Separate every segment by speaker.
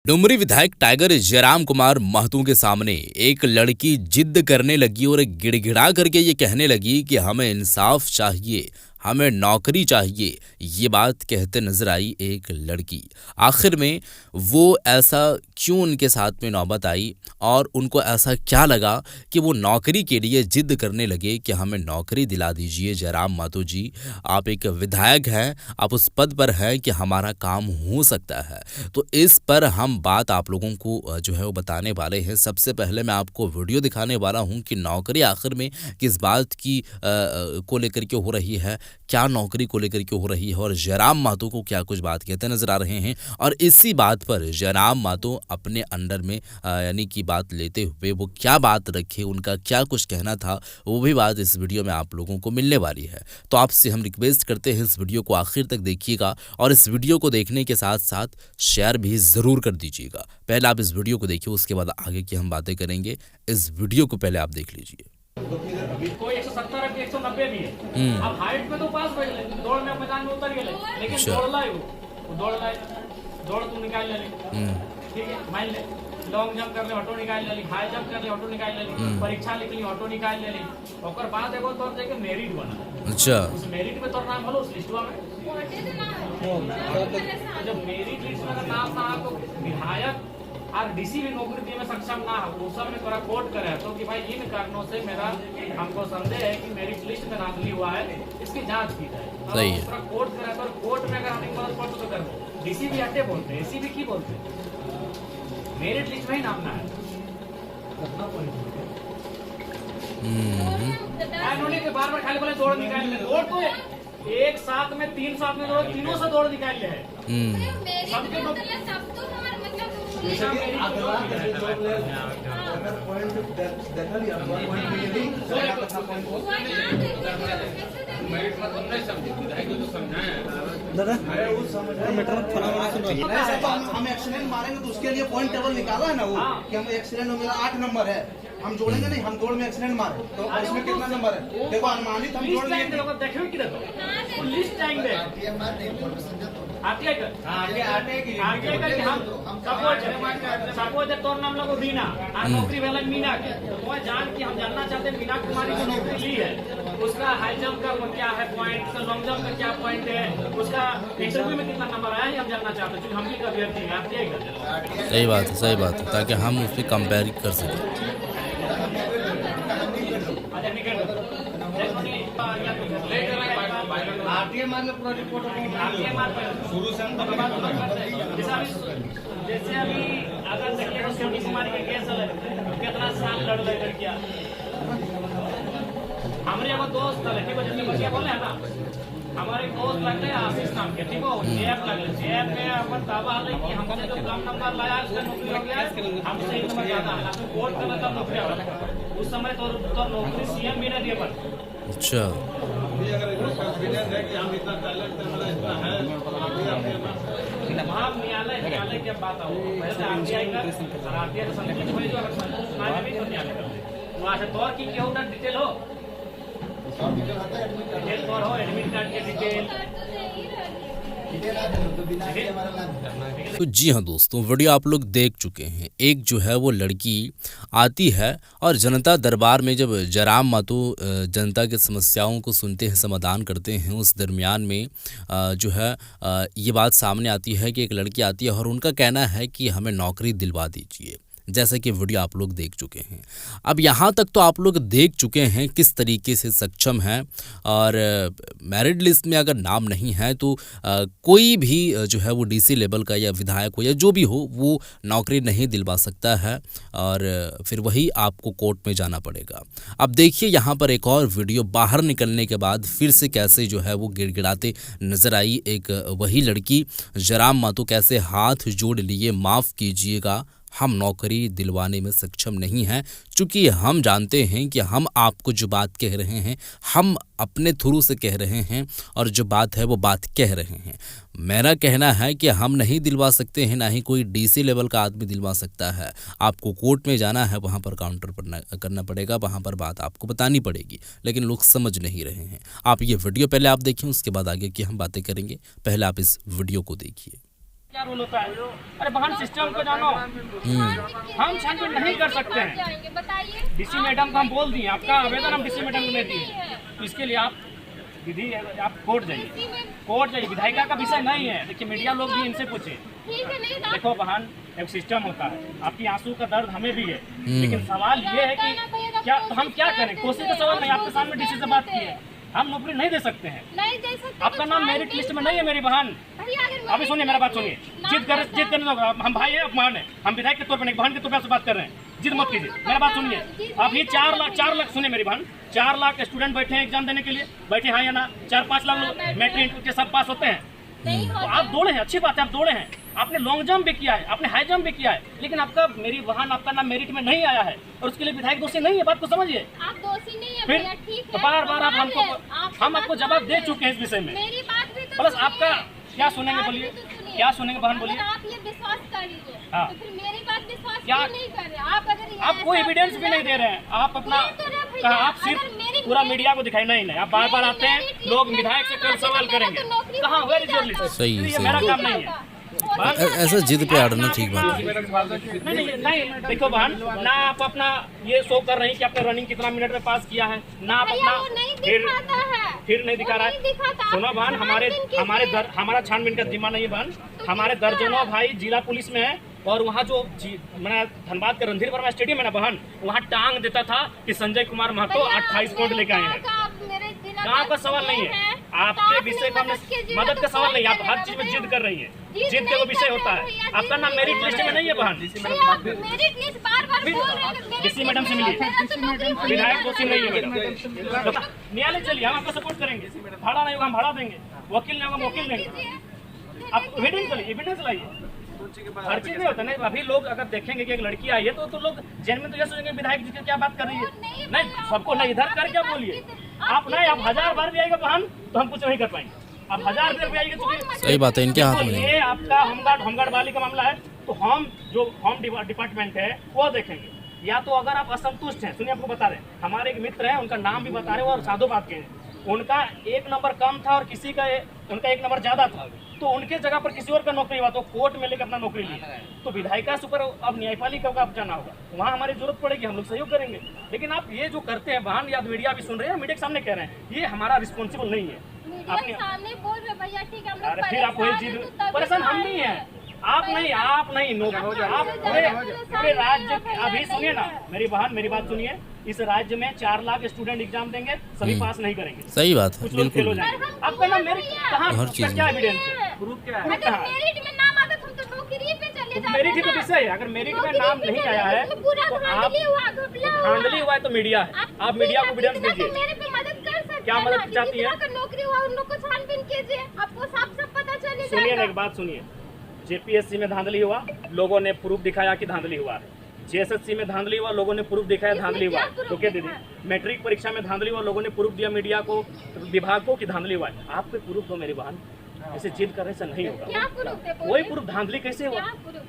Speaker 1: डुमरी विधायक टाइगर जयराम कुमार महतो के सामने एक लड़की जिद करने लगी और गिड़गिड़ा करके ये कहने लगी कि हमें इंसाफ चाहिए, हमें नौकरी चाहिए। ये बात कहते नजर आई एक लड़की। आखिर में वो ऐसा क्यों उनके साथ में नौबत आई और उनको ऐसा क्या लगा कि वो नौकरी के लिए जिद करने लगे कि हमें नौकरी दिला दीजिए। जयराम महतो जी, आप एक विधायक हैं, आप उस पद पर हैं कि हमारा काम हो सकता है। तो इस पर हम बात आप लोगों को जो है वो बताने वाले हैं। सबसे पहले मैं आपको वीडियो दिखाने वाला हूं कि नौकरी आखिर में किस बात की को लेकर के हो रही है, क्या नौकरी को लेकर के हो रही है और जयराम महतो को क्या कुछ बात कहते नजर आ रहे हैं। और इसी बात पर जयराम महतो अपने अंडर में यानी कि बात लेते हुए वो क्या बात रखे, उनका क्या कुछ कहना था, वो भी बात इस वीडियो में आप लोगों को मिलने वाली है। तो आपसे हम रिक्वेस्ट करते हैं इस वीडियो को आखिर तक देखिएगा और इस वीडियो को देखने के साथ साथ शेयर भी ज़रूर कर दीजिएगा। पहले आप इस वीडियो को देखिए, उसके बाद आगे की हम बातें करेंगे। इस वीडियो को पहले आप देख लीजिए।
Speaker 2: कोई 170 है, 190 भी है। अब हाइट पे तो पास भाई दौड़ में मैदान में उतर गए, लेकिन दौड़ लाई वो दौड़ तू निकाल ले, ठीक है। मान ले लॉन्ग जंप कर ले, ऑटो निकाल ले, हाई जंप कर ले, ऑटो निकाल ले, परीक्षा लिख ली, ऑटो निकाल ले। ओकर बाद एगो तोर देके मेरिट बना।
Speaker 1: अच्छा,
Speaker 2: उस मेरिट में तोर नाम हलो उस लिस्टवा में। जब मेरिट लिस्ट में नाम ना तो विधायक और डीसी भी नौकरी देने में सक्षम ना हो, उस समय थोड़ा कोर्ट करे तो कि भाई इन कारणों से मेरा हमको संदेह है कि मेरिट लिस्ट में नाम नहीं हुआ है, इसकी जांच की जाए।
Speaker 1: सही है।
Speaker 2: थोड़ा कोर्ट करे तो कोर्ट में अगर हमें मदद पड़ तो कर दो। डीसी भी हटे बोलते हैं, एसी भी की बोलते हैं, मेरिट लिस्ट में ही नाम ना है। उन्होंने के बार खाली बोले दौड़ निकाल ले, दौड़ तो एक साथ में 300 आदमी दौड़, तीनों से दौड़ निकाल ले है।
Speaker 3: हम एक्सीडेंट मारेंगे तो उसके लिए पॉइंट टेबल निकाला है ना वो कि हम एक्सीडेंट में मेरा 8 नंबर है, हम जोड़ेंगे नहीं। हम दौड़ में एक्सीडेंट मारे तो उसमें कितना नंबर है देखो, अनुमानित हम जोड़ लेंगे।
Speaker 2: देखो कि देखो लिस्ट टाइम आरटीआई का कि हम सपोज तोर नाम लगो रीना और नौकरी वेला मीना के, तो जान कि हम जानना चाहते हैं मीना कुमारी जो नौकरी ली है उसका हाई जंप का क्या है पॉइंट, उसका लॉन्ग जंप का क्या पॉइंट है, उसका इंटरव्यू में कितना नंबर आया है हम जानना चाहते हैं, क्योंकि हम भी का अभ्यर्थी हैं। आरटीआई का
Speaker 1: सही बात है, सही बात है, ताकि हम उस पर कंपेयर कर सकें।
Speaker 2: आरटीआई मार में पूरा रिपोर्ट आरटीआई मार शुरू से जैसे अभी अगर देखिए तो शिवनी कुमारी का केस है, कितना साल लड़ लड़कियां। हमारे एगो दोस्त है, ठीक है, जिसने बच्चियां बोले है ना, हमारे दोस्त लगते हैं आशीष नाम के, ठीक है, जेएफ लगे। जेएफ में अपन दावा है कि हमसे जो कम नंबर लाया उसका नौकरी हो गया, हमसे एक नंबर ज्यादा है, आपको कोर्ट करना तब नौकरी हो। उस समय तो नौकरी सीएम भी नहीं दिए पर।
Speaker 1: अच्छा,
Speaker 2: न्यायालय की बात आओ, पहले आरटीआई का संतुष्ट हुई, जो अगर संतुष्ट ना है तो न्यायालय का वहाँ से तौर की क्या होता डिटेल हो, डिटेल तौर हो, एडमिट कार्ड के डिटेल।
Speaker 1: तो जी हाँ दोस्तों, वीडियो आप लोग देख चुके हैं। एक जो है वो लड़की आती है और जनता दरबार में जब जयराम महतो जनता की समस्याओं को सुनते हैं, समाधान करते हैं, उस दरमियान में जो है ये बात सामने आती है कि एक लड़की आती है और उनका कहना है कि हमें नौकरी दिलवा दीजिए, जैसे कि वीडियो आप लोग देख चुके हैं। अब यहाँ तक तो आप लोग देख चुके हैं किस तरीके से सक्षम हैं और मेरिट लिस्ट में अगर नाम नहीं है तो कोई भी जो है वो डीसी लेवल का या विधायक हो या जो भी हो वो नौकरी नहीं दिलवा सकता है और फिर वही आपको कोर्ट में जाना पड़ेगा। अब देखिए यहाँ पर एक और वीडियो बाहर निकलने के बाद फिर से कैसे जो है वो गिड़गिड़ाते नजर आई एक वही लड़की। जयराम महतो कैसे हाथ जोड़ लिए, माफ़ कीजिएगा, हम नौकरी दिलवाने में सक्षम नहीं हैं, चूँकि हम जानते हैं कि हम आपको जो बात कह रहे हैं हम अपने थ्रू से कह रहे हैं और जो बात है वो बात कह रहे हैं। मेरा कहना है कि हम नहीं दिलवा सकते हैं, ना ही कोई डीसी लेवल का आदमी दिलवा सकता है। आपको कोर्ट में जाना है, वहाँ पर काउंटर करना पड़ेगा, वहाँ पर बात आपको बतानी पड़ेगी, लेकिन लोग समझ नहीं रहे हैं। आप ये वीडियो पहले आप देखें, उसके बाद आगे की हम बातें करेंगे। पहले आप इस वीडियो को देखिए।
Speaker 2: क्या रूल होता है? अरे बहन सिस्टम को जानो, हम छानबीन नहीं कर सकते हैं।
Speaker 4: बताइए,
Speaker 2: डीसी मैडम को हम बोल दिए, आपका आवेदन हम डीसी मैडम को दे दिए, तो इसके लिए आप विधि आप कोर्ट जाइए, कोर्ट जाइए। विधायिका का विषय नहीं है। देखिए मीडिया लोग भी इनसे पूछे।
Speaker 4: ठीक है, नहीं ना।
Speaker 2: देखो बहन, एक सिस्टम होता है, आपकी आंसू का दर्द हमें भी है, लेकिन सवाल ये है कि क्या तो हम क्या करें? कोशिश का सवाल नहीं, आपके सामने डीसी से बात की है, हम नौकरी नहीं दे सकते हैं।
Speaker 4: नहीं दे सकते।
Speaker 2: आपका नाम मेरिट लिस्ट में नहीं है मेरी बहन। अभी सुनिए मेरा बात सुनिए, जिद करने दो। हम भाई है, अपमान है, हम विधायक के तौर पर नहीं, बहन के तौर पर बात कर रहे हैं। जिद मत कीजिए, मेरा बात सुनिए। अभी 4 लाख सुनिए मेरी बहन, 4 लाख स्टूडेंट बैठे हैं एग्जाम देने के लिए, बैठे हाँ या ना? 4-5 लाख लोग मैट्रिक इंटर के सब पास होते हैं। तो आप दौड़े हैं, अच्छी बात है, आप दौड़े हैं, आपने लॉन्ग जंप भी किया है, आपने हाई जंप भी किया है, लेकिन आपका मेरी बहन आपका नाम मेरिट में नहीं आया है, और उसके लिए विधायक दोषी नहीं है। बात को समझिए।
Speaker 4: आप दोषी नहीं है
Speaker 2: फिर
Speaker 4: भैया, ठीक है।
Speaker 2: तो बार बार आप हम आपको जवाब दे चुके हैं इस विषय में।
Speaker 4: मेरी बात भी तो
Speaker 2: प्लस
Speaker 4: सुनिए।
Speaker 2: आपका क्या सुनेंगे, बोलिए क्या सुनेंगे बहन, बोलिए।
Speaker 4: अगर आप ये विश्वास कर लीजिए,
Speaker 2: हाँ।
Speaker 4: तो फिर मेरी बात विश्वास
Speaker 2: क्या?
Speaker 4: क्यों नहीं कर रहे? आप अगर ये
Speaker 2: आप कोई
Speaker 4: ऐसा
Speaker 2: एविडेंस भी
Speaker 4: पूरा-
Speaker 2: नहीं दे रहे हैं, आप अपना
Speaker 4: नहीं तो ना भैया,
Speaker 2: आप
Speaker 4: अगर
Speaker 2: सिर्फ
Speaker 4: मेरी
Speaker 2: पूरा
Speaker 4: मेरी-
Speaker 2: मीडिया को दिखाई नहीं, आप बार बार आते हैं,
Speaker 4: मेरी
Speaker 2: लोग
Speaker 4: लिस्ट
Speaker 2: विधायक से
Speaker 4: में
Speaker 2: कल
Speaker 4: नाम
Speaker 2: सवाल
Speaker 4: आता है,
Speaker 2: करेंगे,
Speaker 4: तो नौकरी
Speaker 2: कहाँ
Speaker 4: हो
Speaker 2: वेर इज योर
Speaker 4: जाता।
Speaker 2: लिस्ट?
Speaker 1: सही,
Speaker 2: ये
Speaker 1: सही।
Speaker 2: मेरा काम नहीं है।
Speaker 1: ऐसा जिद पे अड़ना ठीक बात है।
Speaker 2: नहीं देखो बहन, ना आप अपना ये शो कर रही हैं कि आपने रनिंग कितना मिनट में पास किया है, ना आप
Speaker 4: भैया
Speaker 2: अपना
Speaker 4: वो नहीं
Speaker 2: फिर
Speaker 4: दिखाता है।
Speaker 2: फिर नहीं दिखा
Speaker 4: वो
Speaker 2: रहा
Speaker 4: नहीं
Speaker 2: है।
Speaker 4: दिखाता।
Speaker 2: सुनो बहन, हमारा छानबीन का जिम्मा नहीं है बहन, हमारे दर्जनों भाई जिला पुलिस में है, और वहाँ जो मैंने धनबाद के रणधीर वर्मा स्टेडियम है ना बहन, वहाँ टांग देता था कि संजय कुमार महतो 28 पॉइंट लेके आए हैं। गाँव का सवाल नहीं है, आपके विषय का मदद का सवाल नहीं है, आप हर चीज में जिद कर रही है, जिद का विषय होता है। आपका नाम मेरिट लिस्ट में नहीं है बहन। डीसी मैडम से मिलिए, विधायक दोषी नहीं है मैडम। न्यायालय चलिए, हम आपका सपोर्ट करेंगे, भाड़ा नहीं होगा हम भाड़ा देंगे, वकील नहीं होगा वकील देंगे। आप एविडेंस लाइए, हर चीज नहीं होता। नहीं अभी लोग अगर देखेंगे कि एक लड़की आई है तो लोग जैन में तो ये सोचेंगे विधायक जी की क्या बात कर रही है। नहीं सबको नहीं, इधर कर क्या बोलिए आप। नहीं आप 1000 बार भी आएगा बहन तो हम कुछ नहीं कर पाएंगे। आप 1000 बार भी आएगा तो
Speaker 1: सही बात है, इनके हाथ में नहीं।
Speaker 2: ये आपका होमगार्ड वाली का मामला है, तो हम जो होम डिपार्टमेंट है वो देखेंगे। या तो अगर आप असंतुष्ट हैं, सुनिए आपको बता रहे हैं, हमारे एक मित्र हैं, उनका नाम भी बता रहे हैं और साधु बात के हैं, उनका 1 नंबर कम था और किसी का उनका 1 नंबर ज्यादा था, तो उनके जगह पर किसी और का नौकरी हुआ तो कोर्ट में लेकर अपना नौकरी लिया। तो विधायिका से ऊपर अब न्यायपालिका का जाना होगा, वहाँ हमारी जरूरत पड़ेगी, हम लोग सहयोग करेंगे। लेकिन आप ये जो करते हैं बहन, या मीडिया भी सुन रहे हैं, मीडिया के सामने कह रहे हैं, ये हमारा रिस्पॉन्सिबल नहीं है।
Speaker 4: आपने सामने बोल रहे भैया, ठीक है, हम लोग
Speaker 2: अरे फिर आप वही चीज, परेशान हम नहीं है, आप नहीं आप पूरे राज्य। अभी सुनिए ना मेरी बहन, मेरी बात सुनिए, इस राज्य में 4 लाख स्टूडेंट एग्जाम देंगे, सभी पास नहीं करेंगे,
Speaker 1: सही बात है,
Speaker 2: कुछ लोग फेल हो
Speaker 1: बिल्कुल।
Speaker 2: जाएंगे। आपका नाम मेरी कहाँ,
Speaker 1: हर चीज
Speaker 2: क्या
Speaker 1: में।
Speaker 2: एविडेंस है, प्रूफ क्या है?
Speaker 4: अगर मेरिट में नाम आता तो हम तो नौकरी पे चले जाते।
Speaker 2: मेरिट ही तो विषय है, अगर मेरिट में नाम नहीं आया है तो आप धांधली हुआ है तो मीडिया है, आप मीडिया को एविडेंस दीजिए।
Speaker 4: मेरे पे मदद कर सकते
Speaker 2: क्या मदद चाहती है?
Speaker 4: नौकरी हुआ उन लोग को छानबीन कीजिए, आपको साफ साफ पता चलेगा।
Speaker 2: सुनिए ना एक बात सुनिए, जेपीएससी में धांधली हुआ, लोगों ने प्रूफ दिखाया कि धांधली हुआ है। जेएसएससी में धांधली हुआ, लोगों ने प्रूफ दिखाया धांधली हुआ है। तो क्या दीदी, मैट्रिक परीक्षा में धांधली हुआ, लोगों ने प्रूफ दिया मीडिया को, विभाग को कि धांधली हुआ है। आपके प्रूफ दो मेरी बहन, ऐसे जिद करने से नहीं होगा।
Speaker 4: क्या प्रूफ है?
Speaker 2: कोई प्रूफ, धांधली कैसे हुआ?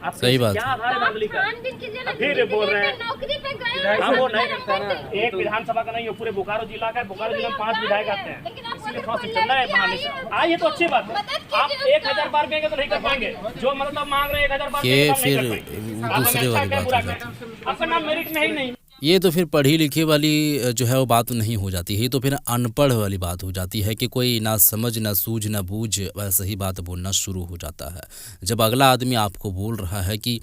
Speaker 2: आप
Speaker 1: सही बात
Speaker 2: क्या आधार है धांधली का?
Speaker 4: छानबीन कीजिए ना,
Speaker 2: फिर बोल रहे हैं
Speaker 4: नौकरी पे गए।
Speaker 2: हम वो नहीं करते ना, एक विधानसभा का नहीं है, पूरे बोकारो जिला का है, बोकारो जिला में 5 विधायक आते हैं, इसीलिए थोड़ा सा चलना है बहाने से। आइए तो अच्छी बात है, आप 1000 बार देंगे तो नहीं कर पाएंगे, जो मतलब मांग रहे हैं 1000 बार
Speaker 1: ये
Speaker 2: देंगे तो
Speaker 1: फिर
Speaker 2: नहीं कर पाएंगे। आप
Speaker 1: दूसरे
Speaker 2: हमें
Speaker 1: वाली
Speaker 2: अच्छा क्या
Speaker 1: बात
Speaker 2: बुरा
Speaker 1: हो
Speaker 2: क्या?
Speaker 1: जाती
Speaker 2: आपका नाम मेरिट में ही नहीं।
Speaker 1: ये तो फिर पढ़ी लिखी वाली जो है वो बात नहीं हो जाती है, ये तो फिर अनपढ़ वाली बात हो जाती है कि कोई ना समझ ना सूझ ना बूझ वैसे ही बात बोलना शुरू हो जाता है। जब अगला आदमी आपको बोल रहा है कि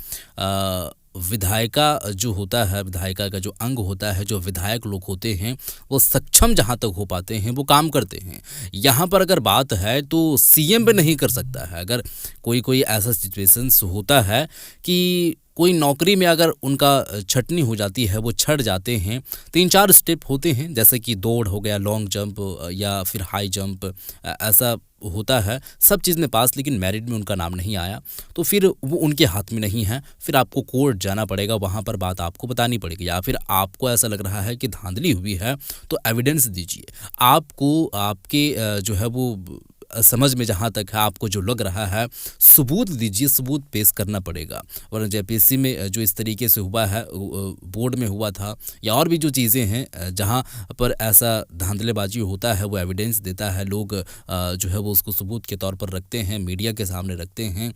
Speaker 1: विधायिका जो होता है, विधायिका का जो अंग होता है, जो विधायक लोग होते हैं वो सक्षम जहाँ तक हो पाते हैं वो काम करते हैं। यहाँ पर अगर बात है तो सीएम भी नहीं कर सकता है। अगर कोई ऐसा सिचुएशंस होता है कि कोई नौकरी में अगर उनका छटनी हो जाती है, वो छट जाते हैं, 3-4 स्टेप होते हैं, जैसे कि दौड़ हो गया, लॉन्ग जंप या फिर हाई जंप, ऐसा होता है, सब चीज़ में पास, लेकिन मेरिट में उनका नाम नहीं आया तो फिर वो उनके हाथ में नहीं है। फिर आपको कोर्ट जाना पड़ेगा, वहाँ पर बात आपको बतानी पड़ेगी। या फिर आपको ऐसा लग रहा है कि धांधली हुई है तो एविडेंस दीजिए। आपको आपके जो है वो समझ में जहाँ तक है, आपको जो लग रहा है, सबूत दीजिए, सबूत पेश करना पड़ेगा। वरना जेपीएससी में जो इस तरीके से हुआ है, बोर्ड में हुआ था, या और भी जो चीज़ें हैं जहाँ पर ऐसा धांधलेबाजी होता है, वो एविडेंस देता है, लोग जो है वो उसको सबूत के तौर पर रखते हैं, मीडिया के सामने रखते हैं,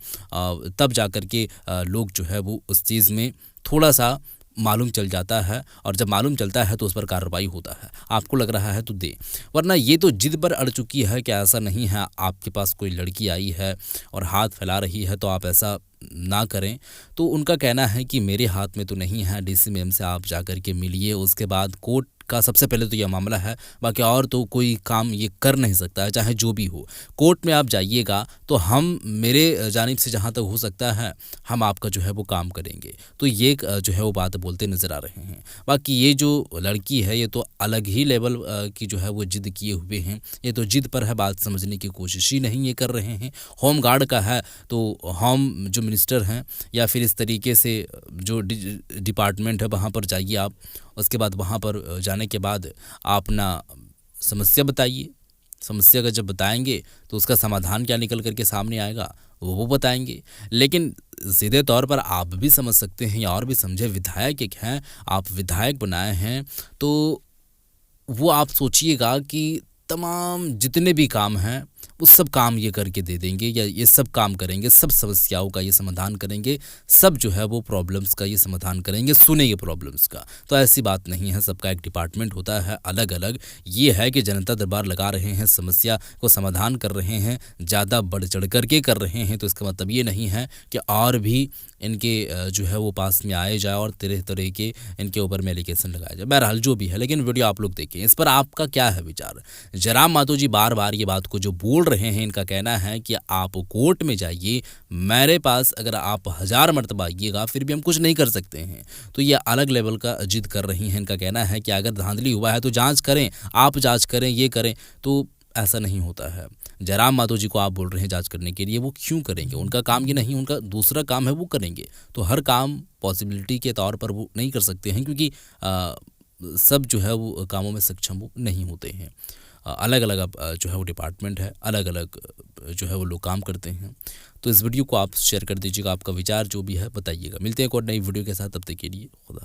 Speaker 1: तब जा कर के लोग जो है वो उस चीज़ में थोड़ा सा मालूम चल जाता है, और जब मालूम चलता है तो उस पर कार्रवाई होता है। आपको लग रहा है तो दे, वरना ये तो जिद पर अड़ चुकी है कि ऐसा नहीं है, आपके पास कोई लड़की आई है और हाथ फैला रही है तो आप ऐसा ना करें। तो उनका कहना है कि मेरे हाथ में तो नहीं है, डीसी मैम से आप जा कर के मिलिए, उसके बाद कोर्ट का सबसे पहले तो यह मामला है, बाकी और तो कोई काम ये कर नहीं सकता है, चाहे जो भी हो। कोर्ट में आप जाइएगा तो हम, मेरे जानिब से जहाँ तक हो सकता है, हम आपका जो है वो काम करेंगे। तो ये जो है वो बात बोलते नज़र आ रहे हैं। बाकी ये जो लड़की है, ये तो अलग ही लेवल की जो है वो जिद किए हुए हैं। ये तो जिद पर है, बात समझने की कोशिश ही नहीं ये कर रहे हैं। होम गार्ड का है तो होम जो मिनिस्टर हैं, या फिर इस तरीके से जो डिपार्टमेंट है, वहाँ पर जाइए आप। उसके बाद वहाँ पर जाने के बाद आप अपना समस्या बताइए। समस्या का जब बताएंगे तो उसका समाधान क्या निकल करके सामने आएगा वो बताएंगे। लेकिन सीधे तौर पर आप भी समझ सकते हैं, या और भी समझे, विधायक एक हैं, आप विधायक बनाए हैं, तो वो आप सोचिएगा कि तमाम जितने भी काम हैं वो सब काम ये करके दे देंगे, या ये सब काम करेंगे, सब समस्याओं का ये समाधान करेंगे, सब जो है वो प्रॉब्लम्स का ये समाधान करेंगे, सुनेंगे प्रॉब्लम्स का। तो ऐसी बात नहीं है, सबका एक डिपार्टमेंट होता है अलग अलग। ये है कि जनता दरबार लगा रहे हैं, समस्या को समाधान कर रहे हैं, ज़्यादा बढ़ चढ़ करके कर रहे हैं, तो इसका मतलब ये नहीं है कि और भी इनके जो है वो पास में आए जाए और तरह तरह के इनके ऊपर में एलिगेशन लगाया जाए। बहरहाल जो भी है, लेकिन वीडियो आप लोग देखें, इस पर आपका क्या है विचार। जयराम मातो जी बार बार ये बात को जो बोल रहे हैं, इनका कहना है कि आप कोर्ट में जाइए, मेरे पास अगर आप 1000 मरतबा आइएगा फिर भी हम कुछ नहीं कर सकते हैं। तो ये अलग लेवल का जिद कर रही हैं। इनका कहना है कि अगर धांधली हुआ है तो जांच करें, आप जांच करें, ये करें। तो ऐसा नहीं होता है। जयराम मातो जी को आप बोल रहे हैं जांच करने के लिए, वो क्यों करेंगे? उनका काम ये नहीं, उनका दूसरा काम है, वो करेंगे। तो हर काम पॉसिबिलिटी के तौर पर वो नहीं कर सकते हैं, क्योंकि सब जो है वो कामों में सक्षम वो नहीं होते हैं। अलग अलग जो है वो डिपार्टमेंट है, अलग अलग जो है वो लोग काम करते हैं। तो इस वीडियो को आप शेयर कर दीजिएगा, आपका विचार जो भी है बताइएगा। मिलते हैं एक और नई वीडियो के साथ, तब तक के लिए खुदा।